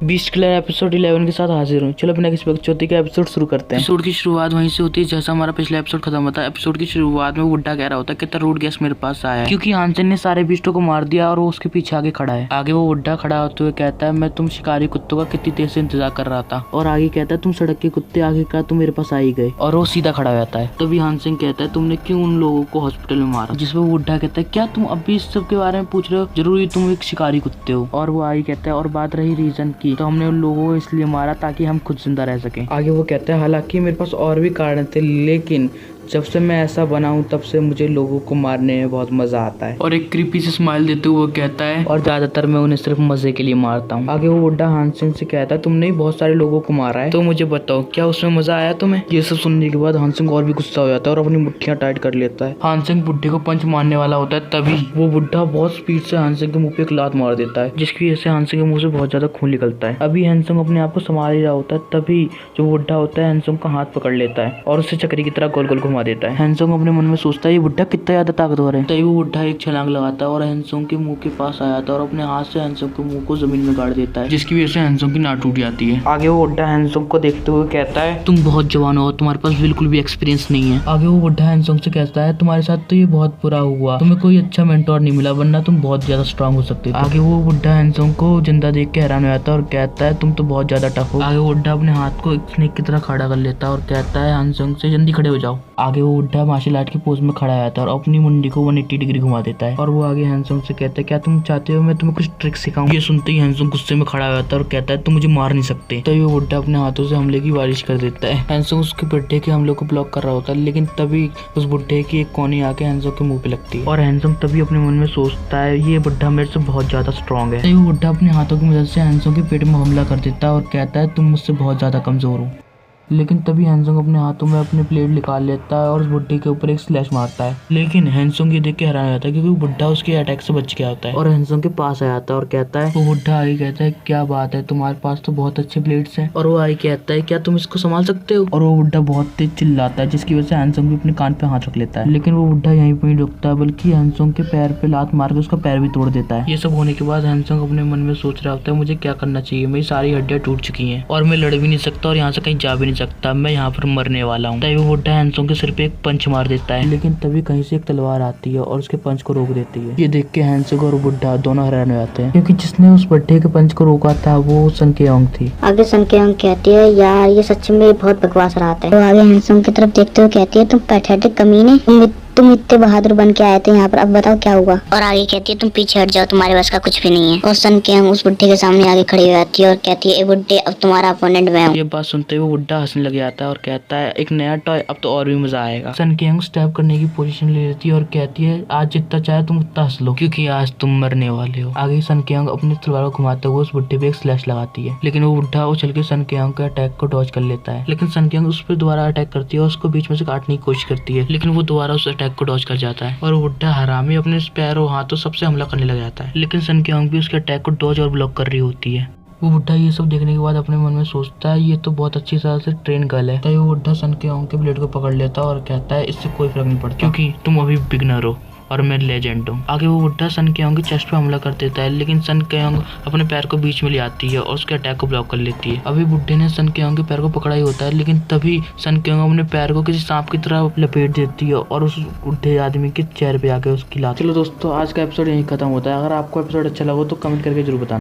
Beast killer episode 11 के साथ हाजिर हूँ। चलो बिना किसी बकचोदी के एपिसोड शुरू करते हैं। एपिसोड की शुरुआत वहीं से होती है जैसा हमारा पिछला एपिसोड खत्म होता है। एपिसोड की शुरुआत में बुड्ढा कह रहा होता है कितना रूड गैस मेरे पास आया है क्योंकि हानसेन ने सारे बीस्टों को मार दिया और वो उसके पीछे आगे खड़ा है। आगे वो बुड्ढा खड़ा होते हुए कहता है मैं तुम शिकारी कुत्तों का कितनी देर से इंतजार कर रहा था। और आगे कहता है तुम सड़क के कुत्ते आगे का तुम मेरे पास आ ही गए। और वो सीधा खड़ा हो जाता है। तभी हानसेन कहता है तुमने क्यों उन लोगों को हॉस्पिटल में मारा। जिसपे वो बुड्ढा कहता है क्या तुम अभी इस सब के बारे में पूछ रहे हो, जरूरी तुम एक शिकारी कुत्ते हो। और वो आगे कहता है और बात रही रीजन की तो हमने उन लोगों को इसलिए मारा ताकि हम खुद जिंदा रह सकें। आगे वो कहता है हालांकि मेरे पास और भी कारण थे लेकिन जब से मैं ऐसा बना हूँ तब से मुझे लोगों को मारने में बहुत मजा आता है। और एक क्रीपी से स्माइल देते हुए वो कहता है और ज्यादातर मैं उन्हें सिर्फ मजे के लिए मारता हूँ। आगे वो बुड्ढा हानसेन से कहता है तुमने बहुत सारे लोगों को मारा है तो मुझे बताओ क्या उसमें मजा आया तुम्हें। ये सब सुनने के बाद हानसेन और भी गुस्सा हो जाता है और अपनी मुट्ठियां टाइट कर लेता है। हानसेन बुड्ढे को पंच मारने वाला होता है तभी वो बुड्ढा बहुत स्पीड से हानसेन के मुंह पे एक लात मार देता है जिसकी वजह से हानसेन के मुंह से बहुत ज्यादा खून निकलता है। अभी हानसेन अपने आप को संभाल ही रहा होता है तभी जो बुड्ढा होता है हानसेन का हाथ पकड़ लेता है और उसे चक्री की तरह गोल गोल घुमा देता है। हानसेन अपने मन में सोचता है ये बुड्ढा कितना ज्यादा ताकतवर है। तभी वो बुड्ढा एक छलांग लगाता है और हानसेन के मुंह के पास आ जाता है और अपने हाथ से हानसेन के मुंह को जमीन में गाड़ देता है जिसकी वजह से हानसेन की नाक टूट जाती है। आगे वो बुड्ढा हानसेन को देखते हुए कहता है तुम बहुत जवान हो, तुम्हारे पास बिल्कुल भी एक्सपीरियंस नहीं है। आगे वो बुड्ढा हानसेन से कहता है तुम्हारे साथ तो ये बहुत बुरा हुआ, तुम्हें कोई अच्छा मेंटोर नहीं मिला वरना तुम बहुत ज्यादा स्ट्रांग हो सकते थे। आगे वो बुड्ढा हानसेन को जिंदा देख के हैरान हो जाता है और कहता है तुम तो बहुत ज्यादा टफ हो। आगे वो बुड्ढा अपने हाथ को एक स्नेक की तरह खड़ा कर लेता है और कहता है हानसेन से जल्दी खड़े हो जाओ। आगे वो बुड्ढा मार्शल आर्ट की पोज में खड़ा रहता है और अपनी मुंडी को 180 डिग्री घुमा देता है। और वो आगे हानसेन से कहता है क्या तुम चाहते हो मैं तुम्हें कुछ ट्रिक सिखाऊं। ये सुनते ही हानसेन गुस्से में खड़ा हो जाता है और कहता है तुम मुझे मार नहीं सकते। तभी वो बुड्ढा अपने हाथों से हमले की बारिश कर देता है। हानसेन उसके बुड्ढे के हमलों को ब्लॉक कर रहा होता है लेकिन तभी उस बुड्ढे की एक कोनी आके हानसेन के मुंह पे लगती है और हानसेन तभी अपने मन में सोचता है ये बुड्ढा मेरे से बहुत ज्यादा स्ट्रॉन्ग है। तभी वो बुड्ढा अपने हाथों की मदद से हानसेन के पेट में हमला कर देता है और कहता है तुम मुझसे बहुत ज्यादा कमजोर हो। लेकिन तभी हानसेन अपने हाथों में अपने ब्लेड निकाल लेता है और उस बुड्ढे के ऊपर एक स्लैश मारता है। लेकिन हानसेन ये देख के हैरान हो जाता है क्योंकि वो बुड्ढा उसके अटैक से बच गया होता है और हानसेन के पास आ जाता है और कहता है वो बुड्ढा आगे कहता है क्या बात है तुम्हारे पास तो बहुत अच्छे ब्लेड्स हैं। और वो आगे कहता है क्या तुम इसको संभाल सकते हो। और वो बुड्ढा बहुत तेज चिल्लाता है जिसकी वजह से हानसेन भी अपने कान पे हाथ रख लेता है। लेकिन वो बुड्ढा यहीं पर नहीं रुकता बल्कि हानसेन के पैर पे लात मार के उसका पैर भी तोड़ देता है। ये सब होने के बाद हानसेन अपने मन में सोच रहा होता है मुझे क्या करना चाहिए, मेरी सारी हड्डियां टूट चुकी हैं और मैं लड़ भी नहीं सकता और यहाँ से कहीं जा भी नहीं सकता, मैं यहाँ पर मरने वाला हूँ। तभी वो बुड्ढा हानसेन के सिर पे एक पंच मार देता है लेकिन तभी कहीं से एक तलवार आती है और उसके पंच को रोक देती है। ये देख के हानसेन और बुड्ढा दोनों हैरान हो जाते हैं क्योंकि जिसने उस बुड्ढे के पंच को रोका था वो सन केओंग थी। आगे सन केओंग कहती है यार ये सच में बहुत बकवास रहा है। तो आगे हानसेन की तरफ देखते हुए कहती है तुम पैथेटिक कमीने, तुम इतने बहादुर बन के आए थे यहाँ पर, अब बताओ क्या हुआ। और आगे कहती है तुम पीछे हट जाओ, तुम्हारे बस का कुछ भी नहीं है। और सन केओंग उस बुड्ढे के सामने आगे खड़ी हो जाती है और कहती है ए बुड्ढे अब तुम्हारा अपोनेंट मैं हूँ। ये बात सुनते हुए बुड्ढा हंसने लग जाता है और कहता है एक नया टॉय, अब तो और भी मजा आएगा। सन केओंग स्टैब करने की पोजीशन ले लेती है और कहती है आज जितना चाहे तुम उतना हंस लो क्योंकि आज तुम मरने वाले हो। आगे सन केओंग अपनी तलवार को घुमाते हुए उस बुड्ढे पे एक स्लैश लगाती है लेकिन वो बुड्ढा उछल के सन केओंग के अटैक को डॉज कर लेता है। लेकिन सन केओंग उस पर दोबारा अटैक करती है और उसको बीच में से काटने की कोशिश करती है लेकिन वो दोबारा उस अटैक को डॉज कर जाता है और वो बुड्ढा हरामी अपने पैरों हाथों सबसे हमला करने लग जाता है। लेकिन सन केओंग भी उसके अटैक को डॉज और ब्लॉक कर रही होती है। वो बुड्ढा ये सब देखने के बाद अपने मन में सोचता है ये तो बहुत अच्छी तरह से ट्रेन गर्ल है। तभी वो बुड्ढा सन केओंग के ब्लेड को पकड़ लेता है और कहता है इससे कोई फर्क नहीं पड़ता क्योंकि तुम अभी बिगनर हो और मैं लेजेंड हूँ। आगे वो बुड्ढा सन केओंग के चेस्ट पे हमला कर देता है लेकिन सन केओंग अपने पैर को बीच में ले आती है और उसके अटैक को ब्लॉक कर लेती है। अभी बुड्ढे ने सन केओंग के पैर को पकड़ा ही होता है लेकिन तभी सन केओंग अपने पैर को किसी सांप की तरह लपेट देती है और उस बुड्ढे आदमी के चेहरे पे आके उसकी लात। चलो दोस्तों आज का एपिसोड यहीं खत्म होता है। अगर आपको एपिसोड अच्छा लगा तो कमेंट करके जरूर बताना।